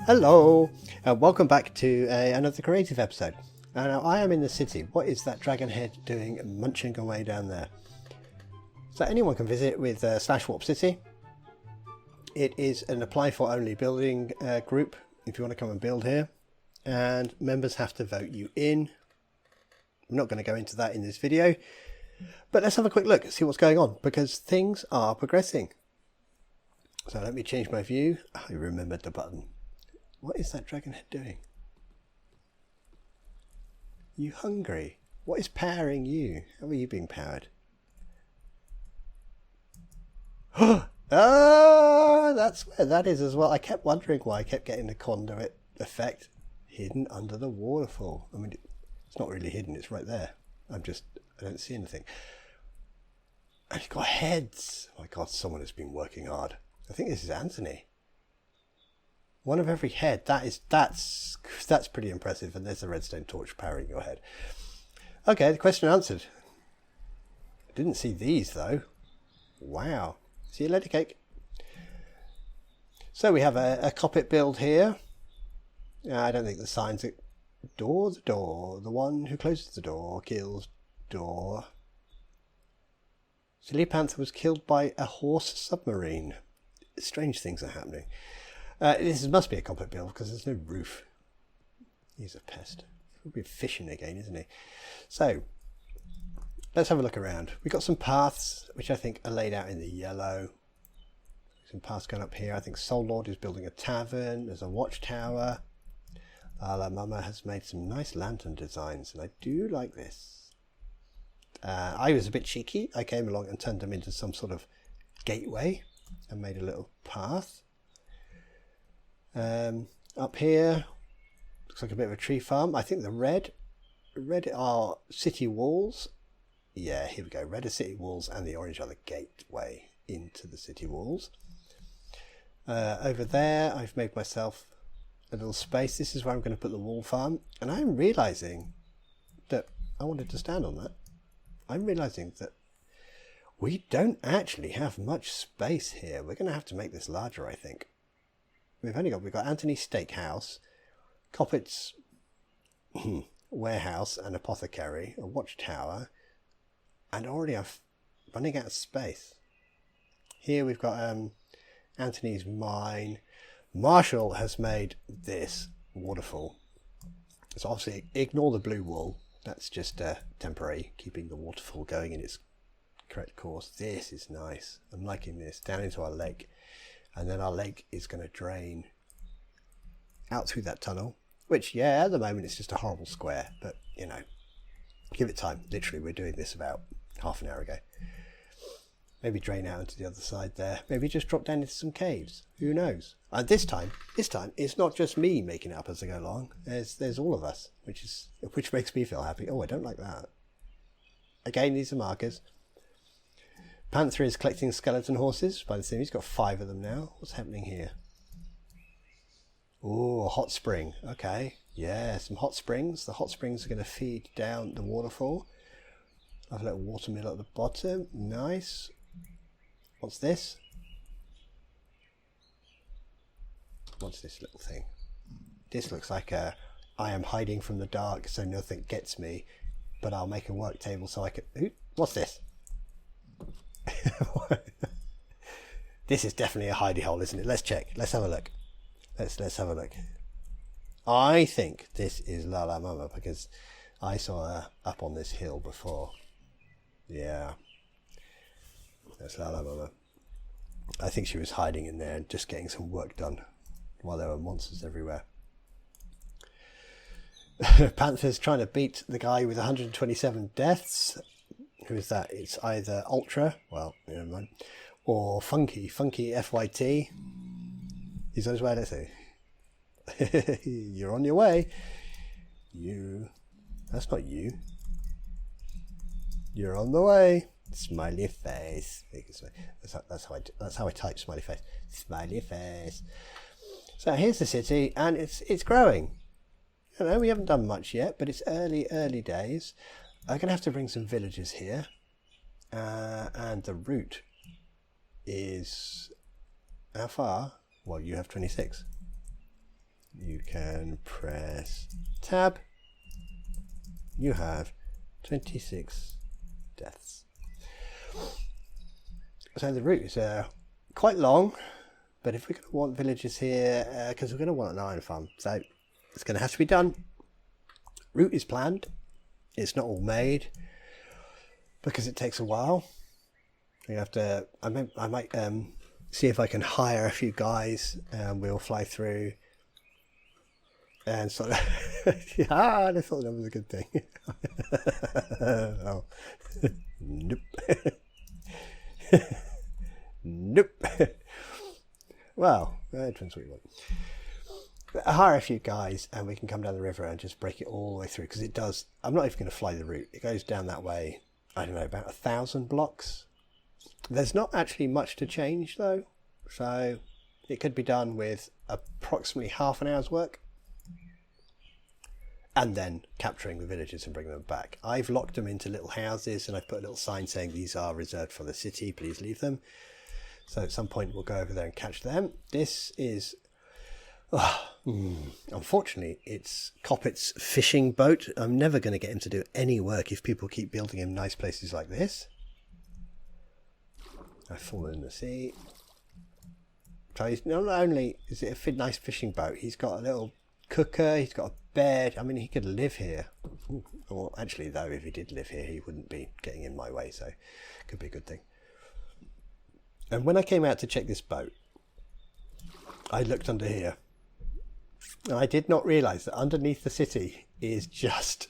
Hello, and welcome back to another creative episode. Now I am in the city. What is that dragon head doing munching away down there? So anyone can visit with /warp city. It is an apply for only building group if you want to come and build here, and members have to vote you in. I'm not going to go into that in this video, but let's have a quick look and see what's going on, because things are progressing. So let me change my view. I remembered the button. What is that dragon head doing? You hungry? What is powering you? How are you being powered? Ah, that's where that is as well. I kept wondering why I kept getting the conduit effect hidden under the waterfall. I mean, it's not really hidden, it's right there. I don't see anything. And it's got heads. Oh my god, someone has been working hard. I think this is Anthony. One of every head. That's pretty impressive. And there's the redstone torch powering your head. Okay, the question answered. I didn't see these though. Wow. See you later, cake. So we have a Coppit build here. I don't think the signs are door. The one who closes the door kills door. Silly Panther was killed by a horse submarine. Strange things are happening. This must be a Coppit build because there's no roof. He's a pest. He'll be fishing again, isn't he? So let's have a look around. We've got some paths which I think are laid out in the yellow. Some paths going up here. I think Soul Lord is building a tavern. There's a watchtower. La Mama has made some nice lantern designs, and I do like this. I was a bit cheeky. I came along and turned them into some sort of gateway and made a little path. Up here looks like a bit of a tree farm. I think the red are city walls. Yeah, here we go. Red are city walls and the orange are the gateway into the city walls. Over there I've made myself a little space. This is where I'm going to put the wool farm, and I'm realizing that I wanted to stand on that. I'm realizing that we don't actually have much space here. We're going to have to make this larger, I think. We've got Anthony's Steakhouse, Coppit's warehouse and apothecary, a watchtower, and already I'm running out of space. Here we've got Anthony's mine. Marshall has made this waterfall. So obviously ignore the blue wall. That's just temporary, keeping the waterfall going in its correct course. This is nice. I'm liking this. Down into our lake. And then our lake is going to drain out through that tunnel, which, yeah, at the moment it's just a horrible square, but, you know, give it time. Literally, we're doing this about half an hour ago. Maybe drain out into the other side there. Maybe just drop down into some caves. Who knows? And this time, it's not just me making it up as I go along. There's all of us, which makes me feel happy. Oh, I don't like that. Again, these are markers. Panther is collecting skeleton horses by the thing. He's got 5 of them now. What's happening here? Oh, a hot spring. Okay. Yeah, some hot springs. The hot springs are going to feed down the waterfall. I have a little water mill at the bottom. Nice. What's this? What's this little thing? This looks like I am hiding from the dark so nothing gets me, but I'll make a work table so I can... Ooh, what's this? This is definitely a hidey hole, isn't it? Let's check. Let's have a look. Let's have a look. I think this is La Mama because I saw her up on this hill before. Yeah, that's La Mama. I think she was hiding in there and just getting some work done while there were monsters everywhere. Panther's trying to beat the guy with 127 deaths. Who is that? It's either Ultra, well, never mind, or Funky FYT. He's on his way, let's see. You're on your way. That's not you. You're on the way. Smiley face. That's how I type smiley face. Smiley face. So here's the city, and it's growing. You know, we haven't done much yet, but it's early days. I'm going to have to bring some villagers here, and the route is how far? Well, you have 26. you can press tab. You have 26 deaths. So the route is quite long, but if we're going to want villagers here, because we're going to want an iron farm, so it's going to have to be done. Route is planned. It's not all made because it takes a while. We have to. I might see if I can hire a few guys, and we'll fly through. And sort of, I thought that was a good thing. Oh. Nope. Nope. Well, that depends what you want. But hire a few guys, and we can come down the river and just break it all the way through, because it does. I'm not even going to fly the route. It goes down that way. I don't know, about 1,000 blocks. There's not actually much to change though, so it could be done with approximately half an hour's work. And then capturing the villagers and bringing them back. I've locked them into little houses, and I've put a little sign saying these are reserved for the city, please leave them. So at some point we'll go over there and catch them. This is, unfortunately, it's Coppit's fishing boat. I'm never going to get him to do any work if people keep building him nice places like this. I've fallen in the sea. So he's, not only is it a nice fishing boat, he's got a little cooker, he's got a bed. I mean, he could live here. Well, actually, though, if he did live here, he wouldn't be getting in my way, so it could be a good thing. And when I came out to check this boat, I looked under here. And I did not realise that underneath the city is just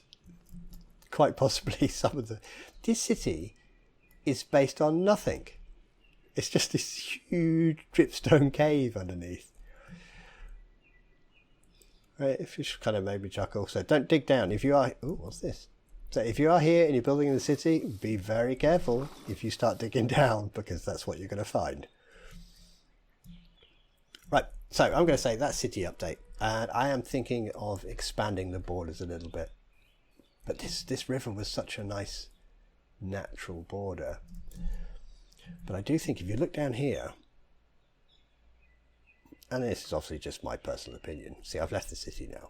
quite possibly some of the... This city is based on nothing. It's just this huge dripstone cave underneath. Right, it just kind of made me chuckle. So don't dig down. If you are... Oh, what's this? So if you are here and you're building in the city, be very careful if you start digging down, because that's what you're going to find. Right, so I'm going to say that's city update. And I am thinking of expanding the borders a little bit. But this river was such a nice natural border. But I do think if you look down here, and this is obviously just my personal opinion. See, I've left the city now.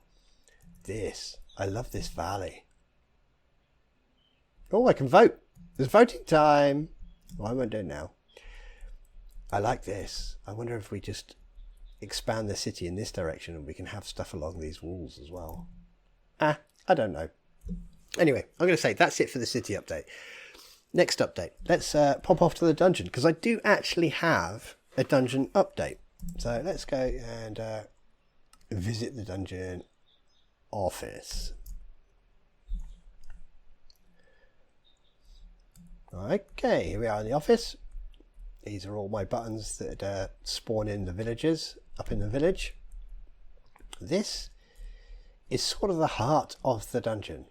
I love this valley. Oh, I can vote. There's voting time. Well, I won't do it now. I like this. I wonder if we just expand the city in this direction and we can have stuff along these walls as well. I don't know. Anyway, I'm going to say that's it for the city update. Next update. Let's pop off to the dungeon, because I do actually have a dungeon update. So let's go and visit the dungeon office. Okay, here we are in the office. These are all my buttons that spawn in the villagers up in the village. This is sort of the heart of the dungeon.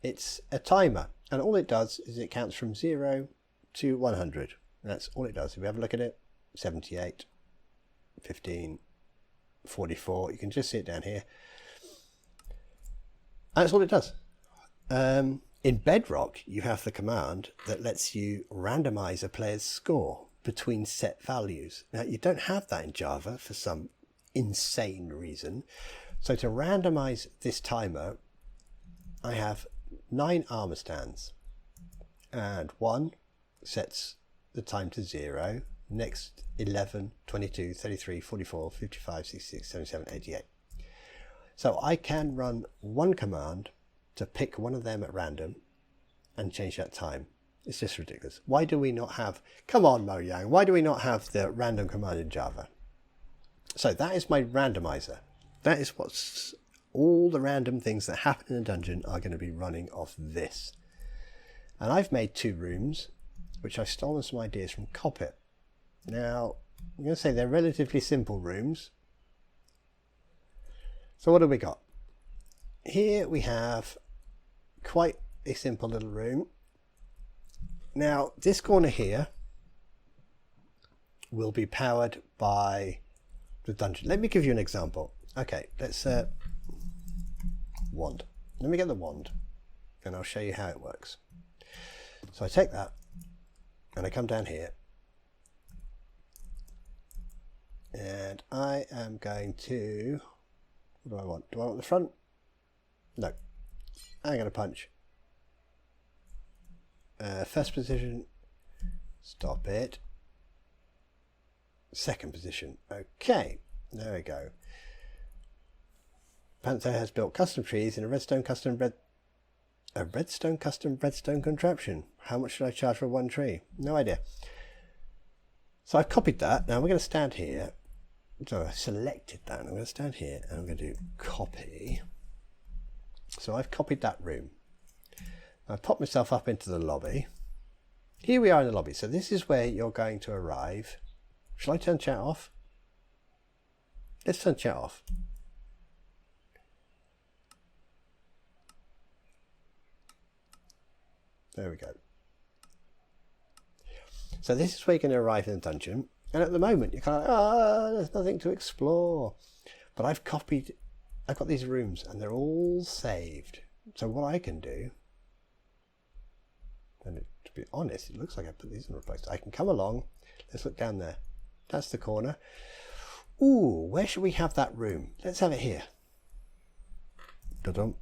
It's a timer, and all it does is it counts from 0 to 100. That's all it does. If you have a look at it, 78, 15, 44. You can just see it down here. And that's all it does. In Bedrock, you have the command that lets you randomize a player's score between set values. Now, you don't have that in Java for some insane reason. So to randomize this timer, I have 9 armor stands. And 1 sets the time to 0. Next, 11, 22, 33, 44, 55, 66, 77, 88. So I can run one command to pick one of them at random and change that time. It's just ridiculous. Why do we not have... Come on, Mo Yang. Why do we not have the random command in Java? So that is my randomizer. That is what's... All the random things that happen in a dungeon are going to be running off this. And I've made 2 rooms, which I've stolen some ideas from Coppit. Now, I'm going to say they're relatively simple rooms. So what have we got? Here we have quite a simple little room. Now, this corner here will be powered by the dungeon. Let me give you an example. Okay, let's wand. Let me get the wand and I'll show you how it works. So I take that and I come down here And I am going to, what do I want? Do I want the front? No. I'm going to punch. First position. Stop it. Second position. Okay. There we go. Panther has built custom trees in a redstone custom redstone contraption. How much should I charge for one tree? No idea. So I've copied that. Now we're going to stand here. So I selected that. I'm going to stand here and I'm going to do copy. So I've copied that room. I've popped myself up into the lobby. Here we are in the lobby. So this is where you're going to arrive. Shall I turn chat off? Let's turn chat off. There we go. So this is where you're going to arrive in the dungeon. And at the moment, you're kind of, there's nothing to explore. But I've got these rooms and they're all saved. So what I can do, and to be honest, it looks like I put these in a place. I can come along. Let's look down there. That's the corner. Ooh, where should we have that room? Let's have it here. Da-dum.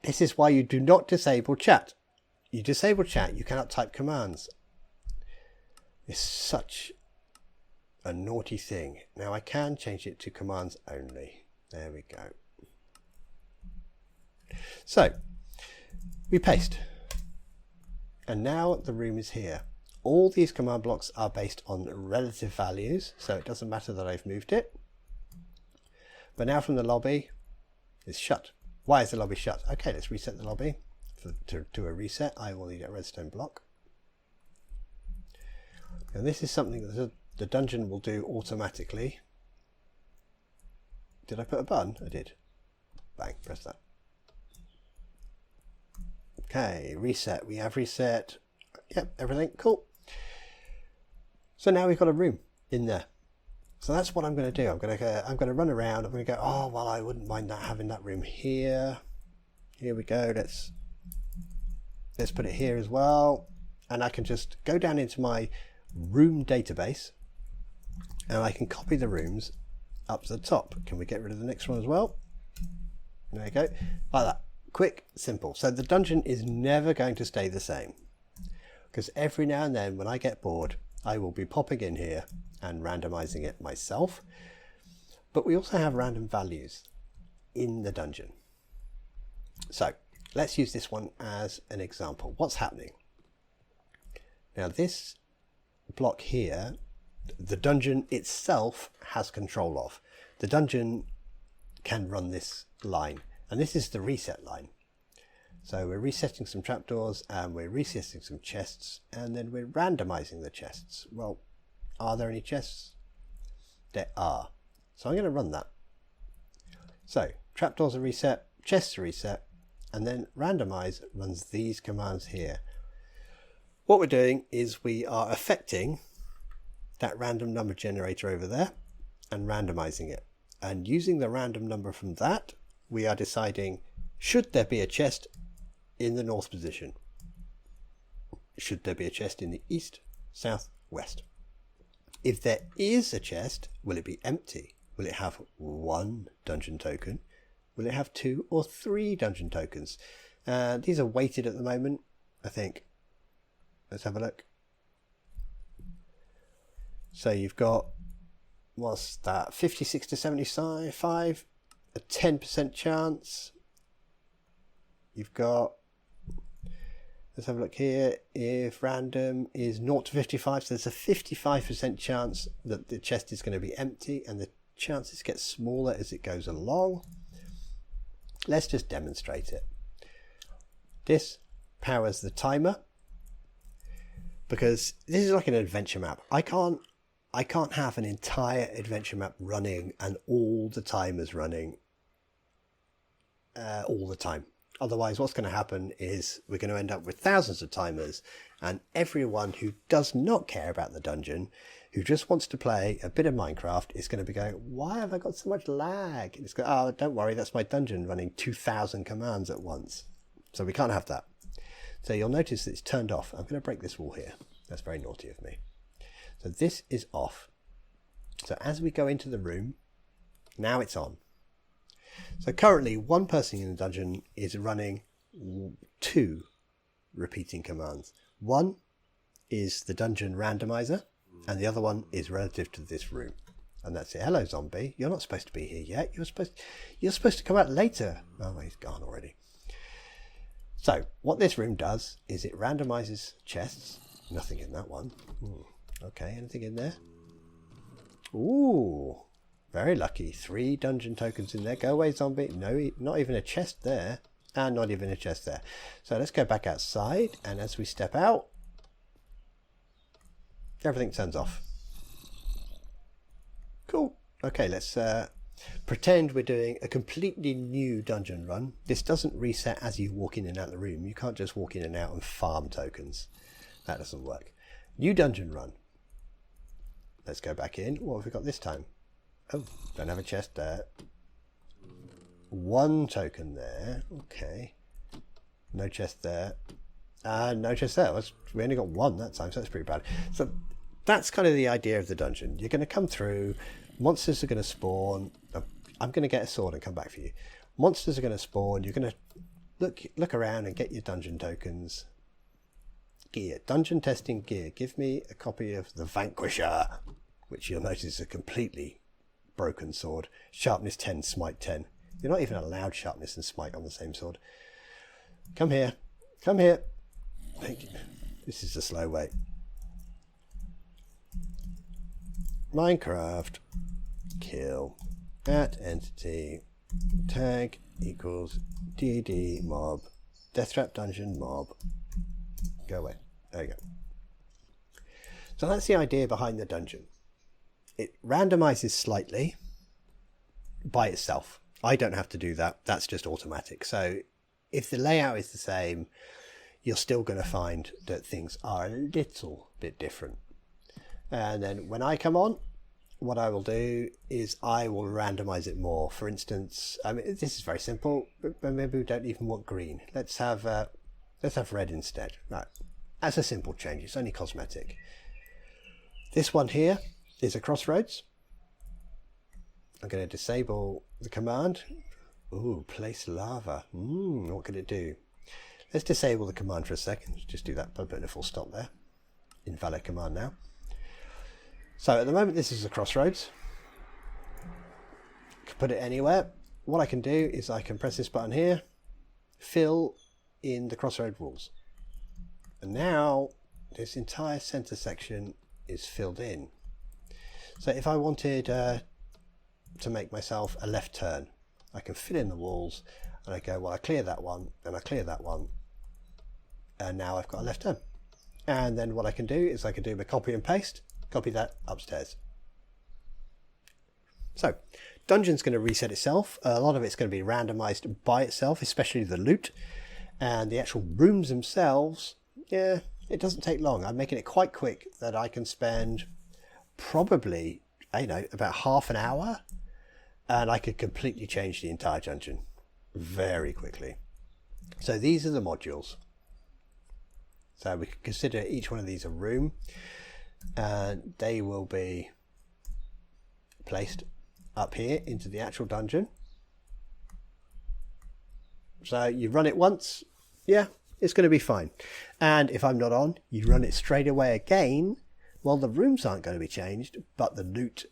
This is why you do not disable chat. You disable chat, you cannot type commands. It's such a naughty thing. Now I can change it to commands only. There we go. So we paste. And now the room is here. All these command blocks are based on relative values, so it doesn't matter that I've moved it. But now from the lobby, it's shut. Why is the lobby shut? Okay, let's reset the lobby. To do a reset, I will need a redstone block. And this is something that the dungeon will do automatically. Did I put a button? I did. Bang, press that. Okay, reset. We have reset. Yep, everything. Cool. So now we've got a room in there. So that's what I'm going to do. I'm going to run around. I'm going to go, oh, well, I wouldn't mind having that room here. Here we go. Let's put it here as well. And I can just go down into my room database and I can copy the rooms up to the top. Can we get rid of the next one as well? There you go. Like that. Quick, simple. So the dungeon is never going to stay the same, because every now and then when I get bored, I will be popping in here and randomizing it myself. But we also have random values in the dungeon. So let's use this one as an example. What's happening? Now this block here, the dungeon itself has control of. The dungeon can run this line, and this is the reset line. So we're resetting some trapdoors and we're resetting some chests, and then we're randomizing the chests. Well, are there any chests? There are. So I'm going to run that. So trapdoors are reset, chests are reset, and then randomize runs these commands here. What we're doing is we are affecting that random number generator over there and randomizing it. And using the random number from that, we are deciding, should there be a chest in the north position? Should there be a chest in the east, south, west? If there is a chest, will it be empty? Will it have one dungeon token? Will it have 2 or 3 dungeon tokens? These are weighted at the moment, I think. Let's have a look. So you've got, what's that, 56 to 75, a 10% chance. You've got, let's have a look here, if random is 0 to 55, so there's a 55% chance that the chest is going to be empty, and the chances get smaller as it goes along. Let's just demonstrate it. This powers the timer, because this is like an adventure map. I can't have an entire adventure map running and all the timers running all the time. Otherwise, what's going to happen is we're going to end up with thousands of timers, and everyone who does not care about the dungeon, who just wants to play a bit of Minecraft, is going to be going, why have I got so much lag? And it's going, oh, don't worry, that's my dungeon running 2,000 commands at once. So we can't have that. So you'll notice that it's turned off. I'm going to break this wall here. That's very naughty of me. So this is off. So as we go into the room, now it's on. So currently one person in the dungeon is running 2 repeating commands. One is the dungeon randomizer, and the other one is relative to this room. And that's it. Hello, zombie. You're not supposed to be here yet. You're supposed to come out later. Oh, he's gone already. So what this room does is it randomizes chests. Nothing in that one. Okay, anything in there? Ooh, very lucky. 3 dungeon tokens in there. Go away, zombie. No, not even a chest there. And not even a chest there. So let's go back outside. And as we step out, everything turns off. Cool. Okay, let's pretend we're doing a completely new dungeon run. This doesn't reset as you walk in and out of the room. You can't just walk in and out and farm tokens. That doesn't work. New dungeon run. Let's go back in. What have we got this time? Oh, don't have a chest there. 1 token there. Okay. No chest there. No chest there. We only got 1 that time, so that's pretty bad. So that's kind of the idea of the dungeon. You're going to come through. Monsters are going to spawn. I'm going to get a sword and come back for you. Monsters are going to spawn. You're going to look around and get your dungeon tokens. Gear. Dungeon testing gear. Give me a copy of the Vanquisher, which you'll notice is a completely broken sword. Sharpness 10, smite 10. You're not even allowed sharpness and smite on the same sword. Come here. Come here. Thank you. This is the slow way. Minecraft. Kill. At entity. Tag equals DD mob. Deathtrap dungeon mob. Go away. There you go. So that's the idea behind the dungeon. It randomizes slightly by itself. I don't have to do that. That's just automatic. So if the layout is the same, you're still going to find that things are a little bit different. And then when I come on, what I will do is I will randomize it more. For instance, I mean, this is very simple, but maybe we don't even want green. Let's have red instead. Right. That's a simple change. It's only cosmetic. This one here is a crossroads. I'm going to disable the command. Ooh, place lava. What can it do? Let's disable the command for a second. Just do that. Put in a full stop there. Invalid command now. So at the moment this is a crossroads. Can put it anywhere. What I can do is I can press this button here, fill in the crossroad walls. And now this entire center section is filled in. So if I wanted to make myself a left turn, I can fill in the walls and I go, well, I clear that one and I clear that one. And now I've got a left turn. And then what I can do is I can do my copy and paste, copy that upstairs. So dungeon's going to reset itself. A lot of it's going to be randomized by itself, especially the loot. And the actual rooms themselves, yeah, it doesn't take long. I'm making it quite quick that I can spend probably, about half an hour and I could completely change the entire dungeon very quickly. So these are the modules. So we can consider each one of these a room, and they will be placed up here into the actual dungeon. So you run it once, yeah, it's going to be fine. And if I'm not on, you run it straight away again. Well, the rooms aren't going to be changed, but the loot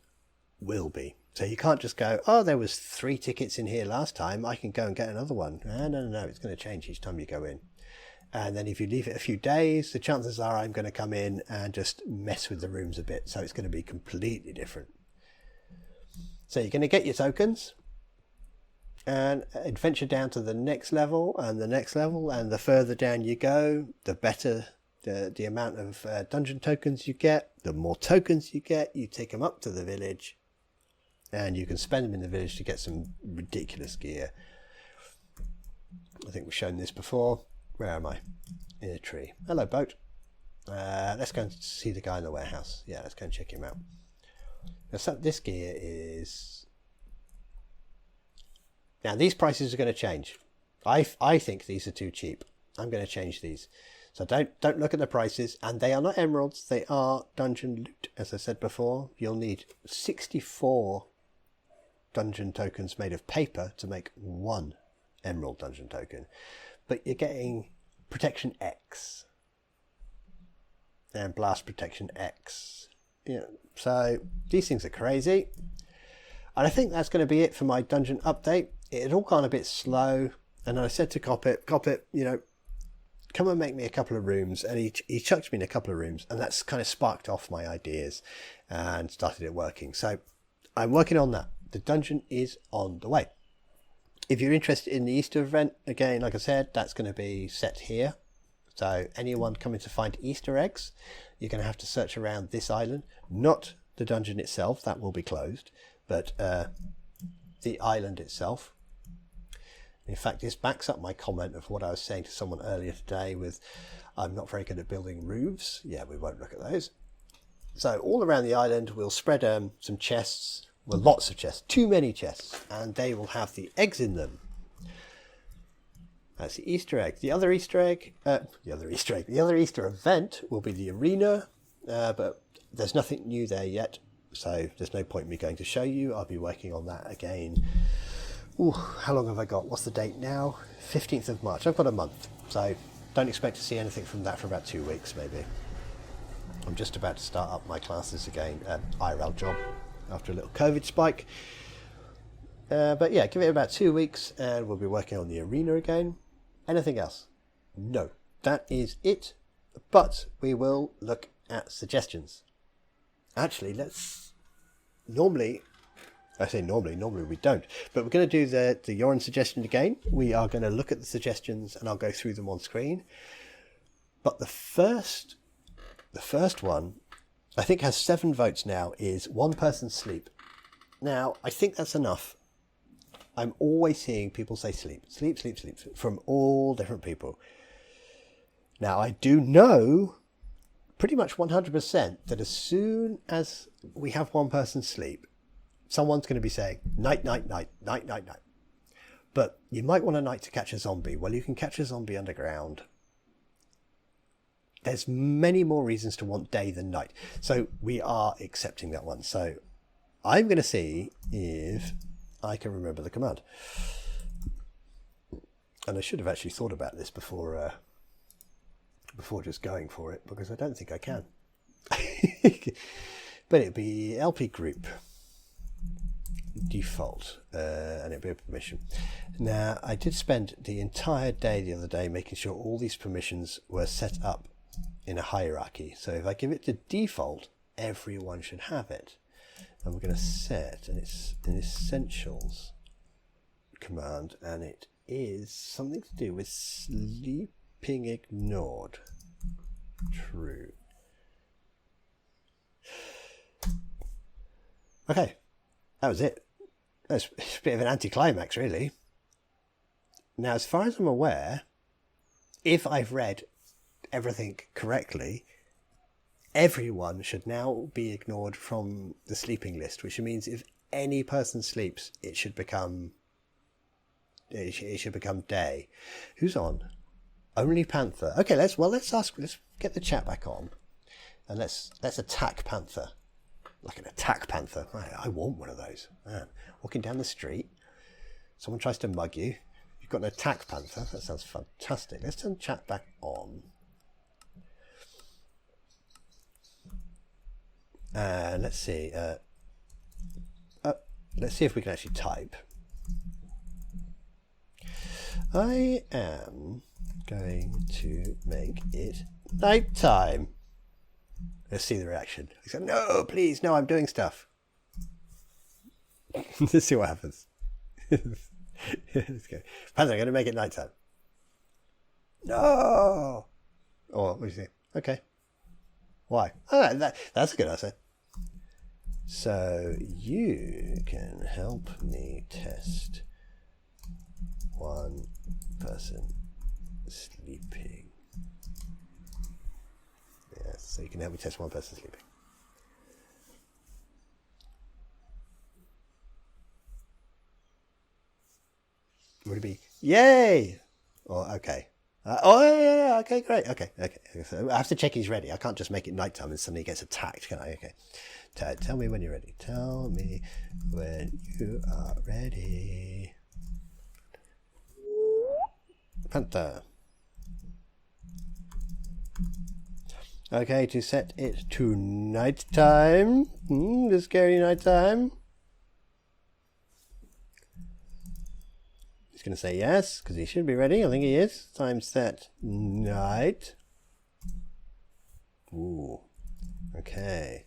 will be. So you can't just go, oh, there was 3 tickets in here last time, I can go and get another one. No, it's going to change each time you go in. And then if you leave it a few days, the chances are I'm going to come in and just mess with the rooms a bit. So it's going to be completely different. So you're going to get your tokens and adventure down to the next level and the next level. And the further down you go, the better the amount of dungeon tokens you get. The more tokens you get, you take them up to the village and you can spend them in the village to get some ridiculous gear. I think we've shown this before. Where am I? In a tree. Hello, boat. Let's go and see the guy in the warehouse. Yeah, let's go and check him out. Now, so this gear is... Now, these prices are going to change. I think these are too cheap. I'm going to change these. So don't look at the prices, and they are not emeralds, they are dungeon loot. As I said before, you'll need 64 dungeon tokens made of paper to make 1 emerald dungeon token. But you're getting protection X and blast protection X. So these things are crazy. And I think that's going to be it for my dungeon update. It had all gone a bit slow, and I said to Coppit, come and make me a couple of rooms. And he chucked me in a couple of rooms, and that's kind of sparked off my ideas and started it working. So I'm working on that. The dungeon is on the way. If you're interested in the Easter event, again, like I said, that's going to be set here. So anyone coming to find Easter eggs, you're going to have to search around this island, not the dungeon itself, that will be closed, but the island itself. In fact, this backs up my comment of what I was saying to someone earlier today with, I'm not very good at building roofs. Yeah, we won't look at those. So all around the island, we'll spread some chests. Well, lots of chests, too many chests, and they will have the eggs in them. That's the Easter egg. The other Easter event will be the arena, but there's nothing new there yet, so there's no point in me going to show you. I'll be working on that again. Ooh, how long have I got? What's the date now? 15th of March. I've got a month, so don't expect to see anything from that for about 2 weeks, maybe. I'm just about to start up my classes again, IRL job, after a little COVID spike. But yeah, give it about 2 weeks and we'll be working on the arena again. Anything else? No, that is it. But we will look at suggestions. Actually, normally we don't. But we're going to do the Yoran suggestion again. We are going to look at the suggestions and I'll go through them on screen. But the first one, I think has 7 votes now, is 1 person sleep. Now, I think that's enough. I'm always seeing people say sleep from all different people. Now, I do know pretty much 100% that as soon as we have 1 person sleep, someone's going to be saying night. But you might want a night to catch a zombie. Well, you can catch a zombie underground. There's many more reasons to want day than night. So we are accepting that one. So I'm going to see if I can remember the command. And I should have actually thought about this before just going for it, because I don't think I can. But it'd be LP group default, and it'd be a permission. Now, I did spend the entire day the other day making sure all these permissions were set up in a hierarchy. So if I give it to default, everyone should have it. And we're going to set, and it's an essentials command, and it is something to do with sleeping ignored. True. Okay, that was it. That's a bit of an anticlimax, really. Now, as far as I'm aware, if I've read everything correctly, everyone should now be ignored from the sleeping list, which means if any person sleeps, it should become day. Who's on? Only Panther. Okay, let's get the chat back on, and let's attack Panther. Like an attack panther. I want one of those. Man, walking down the street, someone tries to mug you. You've got an attack panther. That sounds fantastic. Let's turn chat back on. And let's see. Let's see if we can actually type. I am going to make it nighttime. Let's see the reaction. He said, no, please, no, I'm doing stuff. Let's see what happens. Let's go. Panther, I'm going to make it nighttime. No! Or, what do you think? Okay. Why? Oh, that's a good answer. So, you can help me test 1 person sleeping. Yes, so you can help me test 1 person sleeping. Would it be, yay? Or, okay. Yeah, okay, great. Okay. So I have to check he's ready. I can't just make it nighttime and suddenly he gets attacked, can I? Okay. Tell me when you're ready. Tell me when you are ready. Panther. Okay, to set it to nighttime. The scary nighttime. He's going to say yes, because he should be ready. I think he is. Time set night. Ooh. Okay.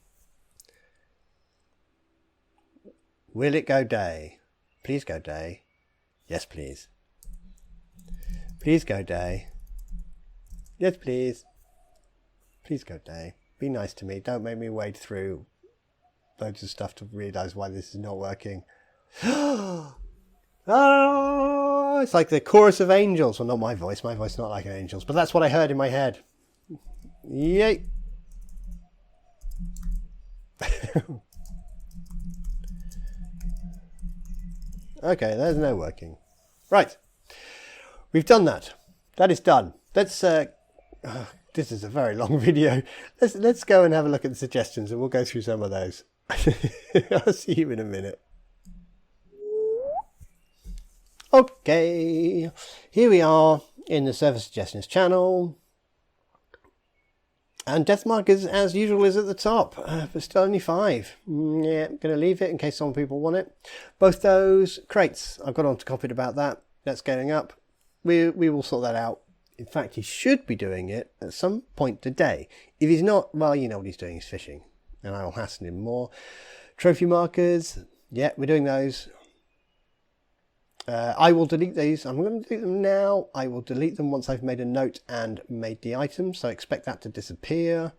Will it go day? Please go day. Yes, please. Please go day. Yes, please. Please go day. Be nice to me. Don't make me wade through loads of stuff to realise why this is not working. Oh, it's like the chorus of angels. Well, not my voice. My voice is not like an angel's, but that's what I heard in my head. Yay. Okay, there's no working. Right. We've done that. That is done. Let's this is a very long video. Let's go and have a look at the suggestions and we'll go through some of those. I'll see you in a minute. Okay, here we are in the server suggestions channel. And death markers, as usual, is at the top, but still only 5. Yeah, I'm going to leave it in case some people want it. Both those crates, I've got on to Coppit about that. That's going up. We will sort that out. In fact, he should be doing it at some point today. If he's not, well, you know what he's doing. He's fishing. And I will hassle him more. Trophy markers. Yeah, we're doing those. I will delete these. I'm going to delete them now. I will delete them once I've made a note and made the item. So expect that to disappear.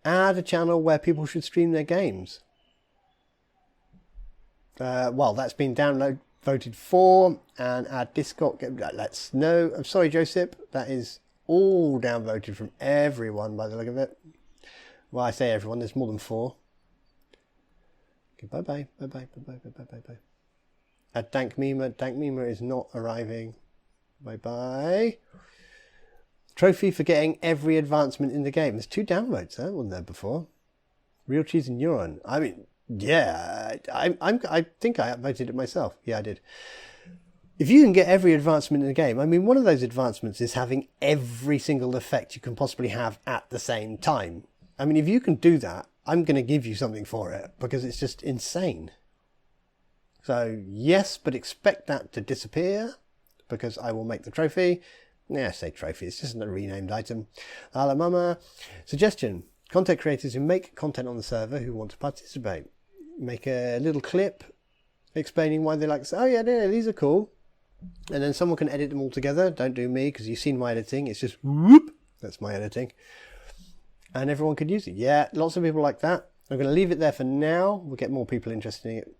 Add a channel where people should stream their games. Well, that's been voted for. And add Discord. Let's know. I'm sorry, Joseph. That is all downvoted from everyone by the look of it. Well, I say everyone. There's more than 4. Okay, bye-bye. Bye-bye. Bye-bye. Bye-bye. Bye-bye. Dank Mima is not arriving. Bye-bye. Trophy for getting every advancement in the game. There's 2 downloads, huh? Wasn't there before? Real Cheese and Neuron. I mean, yeah. I think I upvoted it myself. Yeah, I did. If you can get every advancement in the game, I mean, one of those advancements is having every single effect you can possibly have at the same time. I mean, if you can do that, I'm going to give you something for it because it's just insane. So, yes, but expect that to disappear because I will make the trophy. Yeah, I say trophy. It's just a renamed item. Ala Mama. Suggestion. Content creators who make content on the server who want to participate. Make a little clip explaining why they like to say, oh, yeah, these are cool. And then someone can edit them all together. Don't do me because you've seen my editing. It's just whoop. That's my editing. And everyone could use it. Yeah, lots of people like that. I'm going to leave it there for now. We'll get more people interested in it.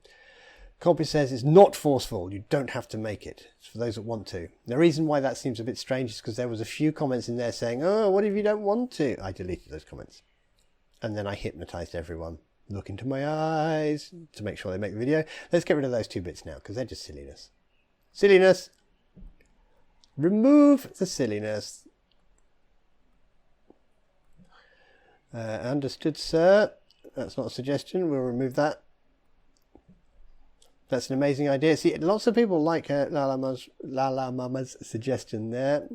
Coppit says it's not forceful. You don't have to make it. It's for those that want to. The reason why that seems a bit strange is because there was a few comments in there saying, oh, what if you don't want to? I deleted those comments. And then I hypnotized everyone. Look into my eyes to make sure they make the video. Let's get rid of those 2 bits now because they're just silliness. Silliness. Remove the silliness. Understood, sir. That's not a suggestion. We'll remove that. That's an amazing idea. See, lots of people like Lala Mama's suggestion there.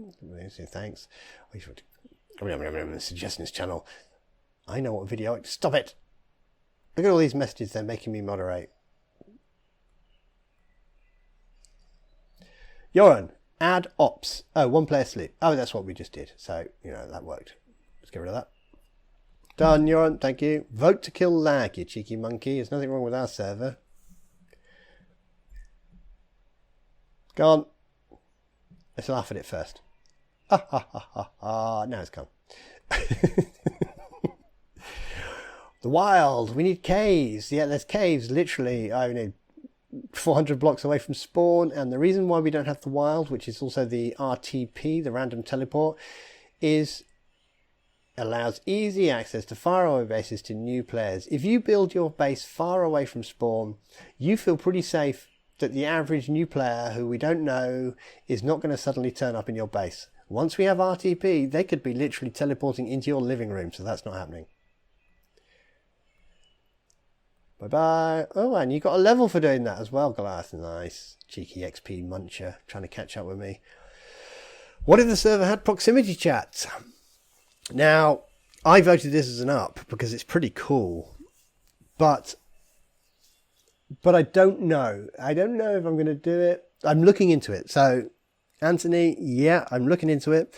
Thanks. Suggestions channel. I know what video. Stop it. Look at all these messages. They're making me moderate. Joran, add ops. Oh, 1 player sleep. Oh, that's what we just did. So, you know, that worked. Let's get rid of that. Done, Joran. Thank you. Vote to kill lag, you cheeky monkey. There's nothing wrong with our server. Go on. Let's laugh at it first. Ha ha ha ha ha. Now it's gone. The wild. We need caves. Yeah, there's caves literally, I mean, 400 blocks away from spawn. And the reason why we don't have the wild, which is also the RTP, the random teleport, is allows easy access to faraway bases to new players. If you build your base far away from spawn, you feel pretty safe that the average new player who we don't know is not going to suddenly turn up in your base. Once we have RTP, they could be literally teleporting into your living room, so that's not happening. Bye-bye. Oh, and you got a level for doing that as well, Goliath. Nice. Cheeky XP muncher, trying to catch up with me. What if the server had proximity chat? Now, I voted this as an up because it's pretty cool. But I don't know. I don't know if I'm going to do it. I'm looking into it. So, Anthony, yeah, I'm looking into it.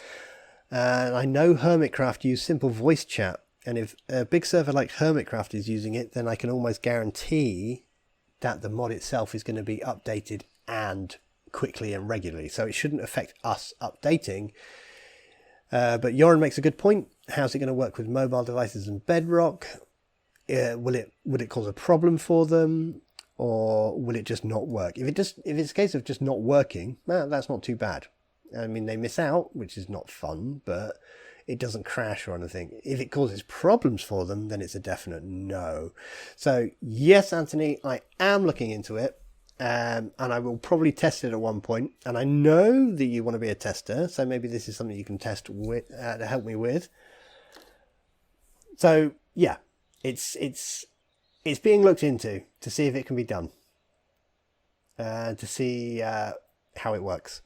And I know HermitCraft use simple voice chat. And if a big server like HermitCraft is using it, then I can almost guarantee that the mod itself is going to be updated and quickly and regularly. So it shouldn't affect us updating. But Joran makes a good point. How's it going to work with mobile devices and Bedrock? Would it cause a problem for them? Or will it just not work? If it's a case of just not working, well, that's not too bad. I mean, they miss out, which is not fun, but it doesn't crash or anything. If it causes problems for them, then it's a definite no. So yes, Anthony, I am looking into it, and I will probably test it at one point. And I know that you want to be a tester, so maybe this is something you can test with to help me with. So yeah, it's being looked into to see if it can be done, to see how it works.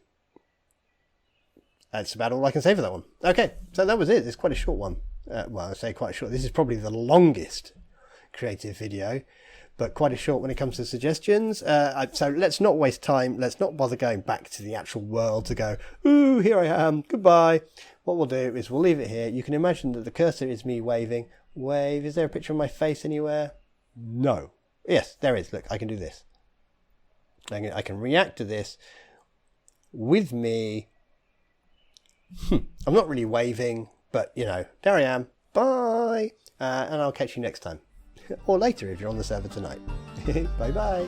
That's about all I can say for that one. Okay, so that was it. It's quite a short one. Well, I say quite short. This is probably the longest creative video, but quite a short when it comes to suggestions. So let's not waste time. Let's not bother going back to the actual world to go, ooh, here I am, goodbye. What we'll do is we'll leave it here. You can imagine that the cursor is me waving. Wave. Is there a picture of my face anywhere? No. Yes, there is. Look, I can do this. I can react to this with me. I'm not really waving, but you know, there I am. Bye. And I'll catch you next time. Or later if you're on the server tonight. Bye bye.